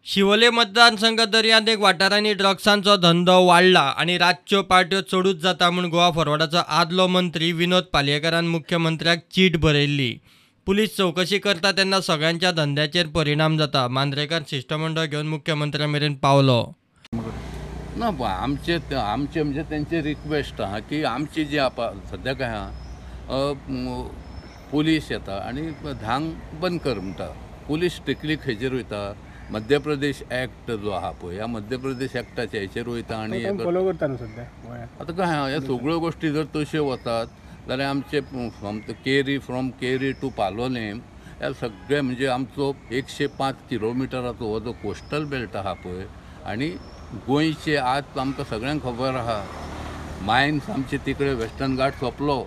शिवोले मतदारसंघ दर्यांत एक वाठारांनी ड्रग्सांचो धंदो वाडला आणि रातच्यो पार्ट्यो चडूच जाता म्हूण गोवा फॉरवर्डाचो आदलो मंत्री विनोद पालयेकरान मुख्यमंत्र्याक चीट बरयल्ली. पुलीस चवकशी करता तेन्ना सगळ्यांच्या धंद्याचेर परिणाम जाता. मांद्रेकार शिष्टमंडळ घेवन मुख्यमंत्र्या मेरेन पावलो. ना आमचे म्हणजे त्यांचे रिक्वेस्ट आहा की आमची जी सध्या काय आहा पुलीस येता आणि धांग बंद कर म्हणटा. पुलीस स्ट्रिक्टली खंयचेर वयता मध्य प्रदेश ॲक्ट जो आहा पळय ह्या मध्य प्रदेश ॲक्टाच्या हेचेर वयता आणि फॉलो करता न्हू सध्या. आतां काय ह्या सगळ्यो गोश्टी जर तश्यो वतात जाल्यार आमचे फ्रॉम केरी टू पालोलेम ह्या सगळे म्हणजे आमचो 105 किलोमिटराचो हो जो कोस्टल बेल्ट आहा पळय आणि गोंयचे आज आमकां सगळ्यांक खबर आहा मायन्स आमचे तिकडे वेस्टर्न घाट सोंपलो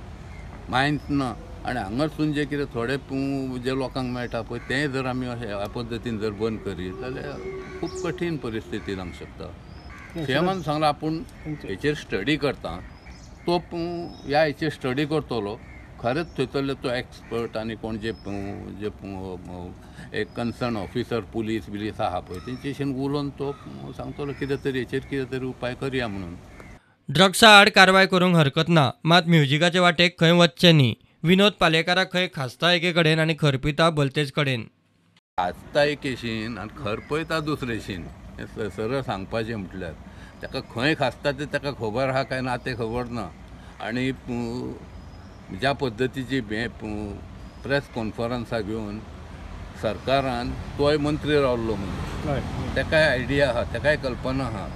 मायन्स ना आणि हांगासून जे कितें थोडे जे लोकांक मेळटा पळय तें जर आमी ह्या पद्दतीन जर बंद करीत जाल्यार खूब कठीण परिस्थिती जावंक शकता. फेमान सांगला आपूण हेचेर स्टडी करता तो ह्या हेचेर स्टडी करतलो खरेंच थंयसरले तो एक्सपर्ट आनी कोण जे एक कन्सर्न ऑफिसर पुलीस आहा पळय तेंचेशी उलोवन तो सांगतलो कितें तरी हेचेर कितें तरी उपाय करया म्हणून. ड्रग्सा आड कारवाय करूंक हरकत ना, मात म्युझिकाचे वाटेक खंय वचचें न्ही. विनोद पालयेकाराक खंय खास्ता एके कडेन आनी खरपिता भलतेच कडेन. खास्ता एकेशीन आनी खरपयता दुसरेशीन हें सरळ सांगपाचें म्हटल्यार ताका खंय खासता तें ताका खबर आहा काय ना तें खबर ना. आनी ज्या पद्दतीची प्रेस कॉन्फरन्सां घेवन सरकारान तोय मंत्री रावल्लो म्हणून ताकाय आयडिया आहा ताकाय कल्पना आहा.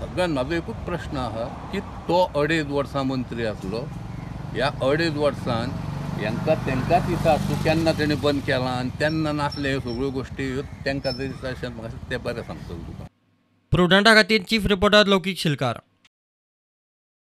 सगळ्यान म्हाजो एकूच प्रश्न आहा की तो 2.5 वर्सां मंत्री आसलो ह्या 2.5 वर्सान तेंकां दिसा तूं केन्ना तेणें बंद केलां आनी तेन्ना नासले ह्यो सगळ्यो गोश्टी तेंकां दिसा अशें म्हाका तें बरें सांगतलो तुका. प्रुडंटा खातीर चीफ रिपोर्टर लौकीक शिलकार.